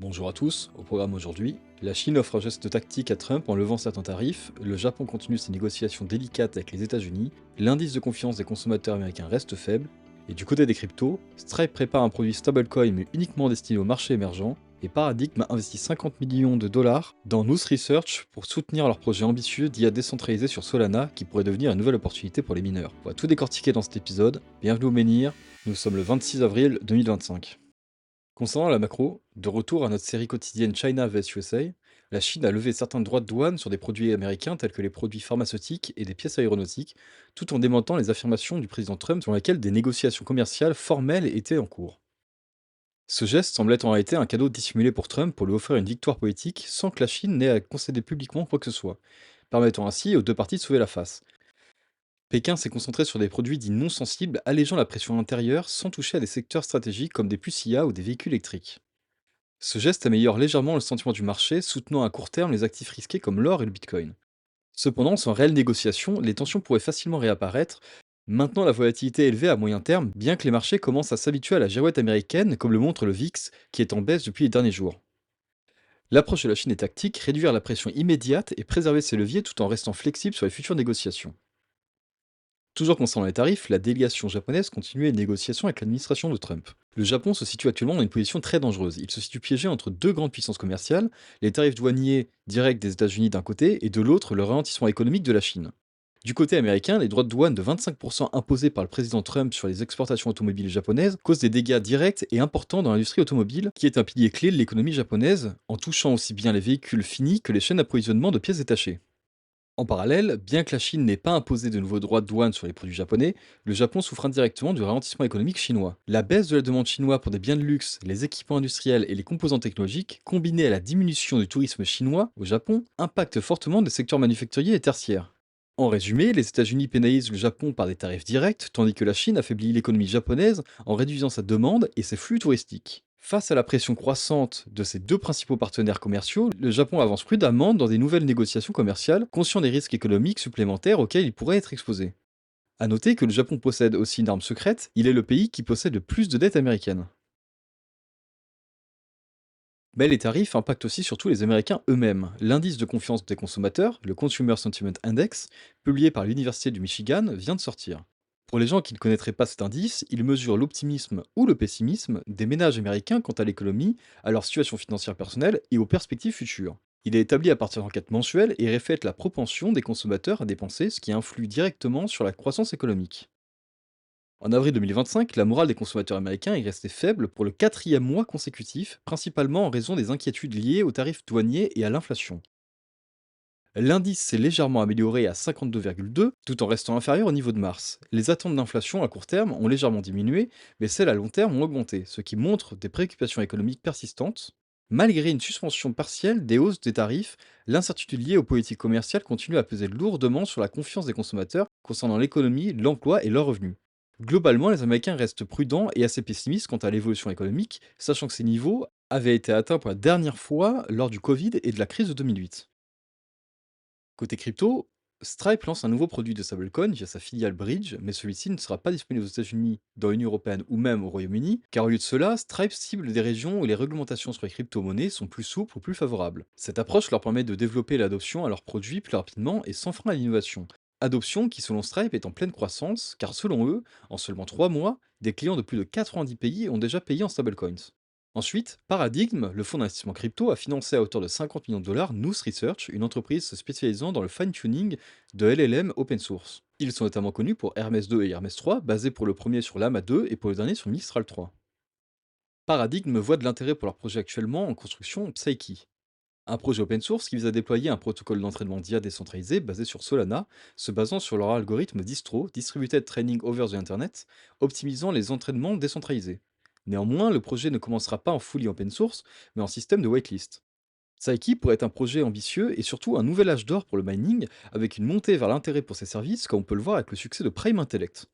Bonjour à tous, au programme aujourd'hui, la Chine offre un geste tactique à Trump en levant certains tarifs, le Japon continue ses négociations délicates avec les États-Unis, l'indice de confiance des consommateurs américains reste faible, et du côté des cryptos, Stripe prépare un produit stablecoin mais uniquement destiné au marché émergent, et Paradigm a investi 50 millions de dollars dans Nous Research pour soutenir leur projet ambitieux d'IA décentralisé sur Solana qui pourrait devenir une nouvelle opportunité pour les mineurs. On va tout décortiquer dans cet épisode, bienvenue au Menhir, nous sommes le 26 avril 2025. Concernant la macro, de retour à notre série quotidienne China vs USA, la Chine a levé certains droits de douane sur des produits américains tels que les produits pharmaceutiques et des pièces aéronautiques, tout en démentant les affirmations du président Trump selon lesquelles des négociations commerciales formelles étaient en cours. Ce geste semble être en réalité un cadeau dissimulé pour Trump pour lui offrir une victoire politique sans que la Chine n'ait à concéder publiquement quoi que ce soit, permettant ainsi aux deux parties de sauver la face. Pékin s'est concentré sur des produits dits non sensibles, allégeant la pression intérieure sans toucher à des secteurs stratégiques comme des puces IA ou des véhicules électriques. Ce geste améliore légèrement le sentiment du marché, soutenant à court terme les actifs risqués comme l'or et le bitcoin. Cependant, sans réelle négociation, les tensions pourraient facilement réapparaître, maintenant la volatilité élevée à moyen terme, bien que les marchés commencent à s'habituer à la girouette américaine, comme le montre le VIX, qui est en baisse depuis les derniers jours. L'approche de la Chine est tactique, réduire la pression immédiate et préserver ses leviers tout en restant flexible sur les futures négociations. Toujours concernant les tarifs, la délégation japonaise continue les négociations avec l'administration de Trump. Le Japon se situe actuellement dans une position très dangereuse. Il se situe piégé entre deux grandes puissances commerciales, les tarifs douaniers directs des États-Unis d'un côté et de l'autre le ralentissement économique de la Chine. Du côté américain, les droits de douane de 25% imposés par le président Trump sur les exportations automobiles japonaises causent des dégâts directs et importants dans l'industrie automobile, qui est un pilier clé de l'économie japonaise, en touchant aussi bien les véhicules finis que les chaînes d'approvisionnement de pièces détachées. En parallèle, bien que la Chine n'ait pas imposé de nouveaux droits de douane sur les produits japonais, le Japon souffre indirectement du ralentissement économique chinois. La baisse de la demande chinoise pour des biens de luxe, les équipements industriels et les composants technologiques, combinée à la diminution du tourisme chinois au Japon, impacte fortement les secteurs manufacturiers et tertiaires. En résumé, les États-Unis pénalisent le Japon par des tarifs directs, tandis que la Chine affaiblit l'économie japonaise en réduisant sa demande et ses flux touristiques. Face à la pression croissante de ses deux principaux partenaires commerciaux, le Japon avance prudemment dans des nouvelles négociations commerciales, conscient des risques économiques supplémentaires auxquels il pourrait être exposé. A noter que le Japon possède aussi une arme secrète, il est le pays qui possède le plus de dettes américaines. Mais les tarifs impactent aussi surtout les Américains eux-mêmes. L'indice de confiance des consommateurs, le Consumer Sentiment Index, publié par l'Université du Michigan, vient de sortir. Pour les gens qui ne connaîtraient pas cet indice, il mesure l'optimisme ou le pessimisme des ménages américains quant à l'économie, à leur situation financière personnelle et aux perspectives futures. Il est établi à partir d'enquêtes mensuelles et reflète la propension des consommateurs à dépenser, ce qui influe directement sur la croissance économique. En avril 2025, la morale des consommateurs américains est restée faible pour le quatrième mois consécutif, principalement en raison des inquiétudes liées aux tarifs douaniers et à l'inflation. L'indice s'est légèrement amélioré à 52,2, tout en restant inférieur au niveau de mars. Les attentes d'inflation à court terme ont légèrement diminué, mais celles à long terme ont augmenté, ce qui montre des préoccupations économiques persistantes. Malgré une suspension partielle des hausses des tarifs, l'incertitude liée aux politiques commerciales continue à peser lourdement sur la confiance des consommateurs concernant l'économie, l'emploi et leurs revenus. Globalement, les Américains restent prudents et assez pessimistes quant à l'évolution économique, sachant que ces niveaux avaient été atteints pour la dernière fois lors du Covid et de la crise de 2008. Côté crypto, Stripe lance un nouveau produit de stablecoin via sa filiale Bridge, mais celui-ci ne sera pas disponible aux États-Unis, dans l'Union européenne ou même au Royaume-Uni, car au lieu de cela, Stripe cible des régions où les réglementations sur les crypto-monnaies sont plus souples ou plus favorables. Cette approche leur permet de développer l'adoption à leurs produits plus rapidement et sans frein à l'innovation. Adoption qui, selon Stripe, est en pleine croissance, car selon eux, en seulement 3 mois, des clients de plus de 90 pays ont déjà payé en stablecoins. Ensuite, Paradigm, le fonds d'investissement crypto, a financé à hauteur de 50 millions de dollars Nous Research, une entreprise se spécialisant dans le fine-tuning de LLM open source. Ils sont notamment connus pour Hermès 2 et Hermès 3, basés pour le premier sur Llama 2 et pour le dernier sur Mistral 3. Paradigm voit de l'intérêt pour leur projet actuellement en construction Psyche, un projet open source qui vise à déployer un protocole d'entraînement d'IA décentralisé basé sur Solana, se basant sur leur algorithme distro, Distributed Training Over the Internet, optimisant les entraînements décentralisés. Néanmoins, le projet ne commencera pas en fully open source, mais en système de waitlist. Psyche pourrait être un projet ambitieux et surtout un nouvel âge d'or pour le mining, avec une montée vers l'intérêt pour ces services, comme on peut le voir avec le succès de Prime Intellect.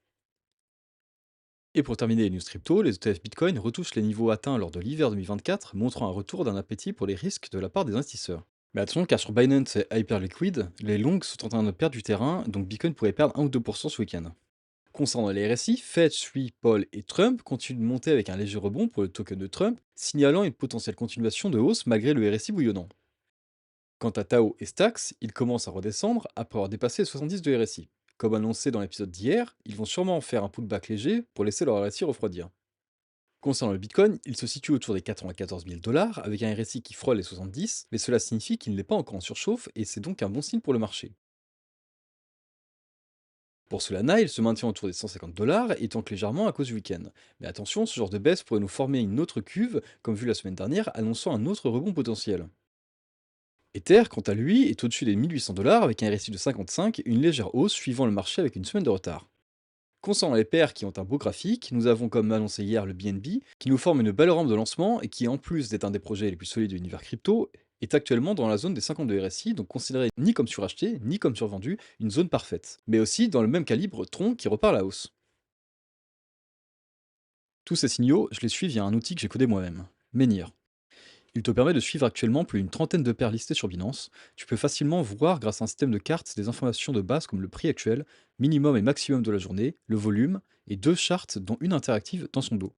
Et pour terminer les news crypto, les ETF Bitcoin retouchent les niveaux atteints lors de l'hiver 2024, montrant un retour d'un appétit pour les risques de la part des investisseurs. Mais attention car sur Binance et Hyperliquid, les longs sont en train de perdre du terrain, donc Bitcoin pourrait perdre 1 ou 2% ce week-end. Concernant les RSI, Fetch, Paul et Trump continuent de monter avec un léger rebond pour le token de Trump, signalant une potentielle continuation de hausse malgré le RSI bouillonnant. Quant à Tao et Stax, ils commencent à redescendre après avoir dépassé les 70 de RSI. Comme annoncé dans l'épisode d'hier, ils vont sûrement faire un pullback léger pour laisser leur RSI refroidir. Concernant le Bitcoin, il se situe autour des 94 000 dollars avec un RSI qui frôle les 70, mais cela signifie qu'il n'est pas encore en surchauffe et c'est donc un bon signe pour le marché. Pour Solana, il se maintient autour des 150 dollars et tanque légèrement à cause du week-end. Mais attention, ce genre de baisse pourrait nous former une autre cuve, comme vu la semaine dernière, annonçant un autre rebond potentiel. Ether, quant à lui, est au-dessus des 1800 dollars avec un RSI de 55 et une légère hausse suivant le marché avec une semaine de retard. Concernant les paires qui ont un beau graphique, nous avons comme annoncé hier le BNB, qui nous forme une belle rampe de lancement et qui, en plus d'être un des projets les plus solides de l'univers crypto, est actuellement dans la zone des 52 RSI, donc considéré ni comme suracheté, ni comme survendu, une zone parfaite. Mais aussi dans le même calibre Tron qui repart à la hausse. Tous ces signaux, je les suis via un outil que j'ai codé moi-même, Menhir. Il te permet de suivre actuellement plus d'une trentaine de paires listées sur Binance. Tu peux facilement voir grâce à un système de cartes des informations de base comme le prix actuel, minimum et maximum de la journée, le volume, et deux chartes dont une interactive dans son dos.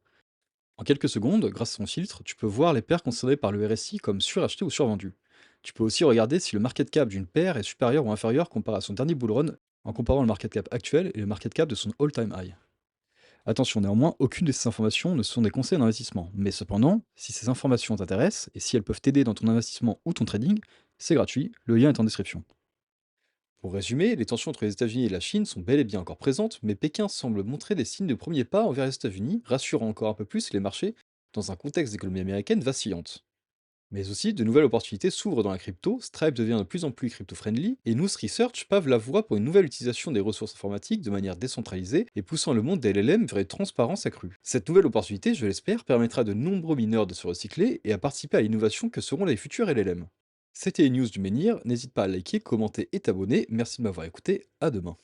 En quelques secondes, grâce à son filtre, tu peux voir les paires considérées par le RSI comme surachetées ou survendues. Tu peux aussi regarder si le market cap d'une paire est supérieur ou inférieur comparé à son dernier bull run en comparant le market cap actuel et le market cap de son all-time high. Attention néanmoins, aucune de ces informations ne sont des conseils d'investissement. Mais cependant, si ces informations t'intéressent et si elles peuvent t'aider dans ton investissement ou ton trading, c'est gratuit, le lien est en description. Pour résumer, les tensions entre les États-Unis et la Chine sont bel et bien encore présentes, mais Pékin semble montrer des signes de premier pas envers les États-Unis, rassurant encore un peu plus les marchés dans un contexte d'économie américaine vacillante. Mais aussi, de nouvelles opportunités s'ouvrent dans la crypto, Stripe devient de plus en plus crypto-friendly, et Nous Research pave la voie pour une nouvelle utilisation des ressources informatiques de manière décentralisée et poussant le monde des LLM vers une transparence accrue. Cette nouvelle opportunité, je l'espère, permettra à de nombreux mineurs de se recycler et à participer à l'innovation que seront les futurs LLM. C'était les news du Menhir, n'hésite pas à liker, commenter et t'abonner, merci de m'avoir écouté, à demain.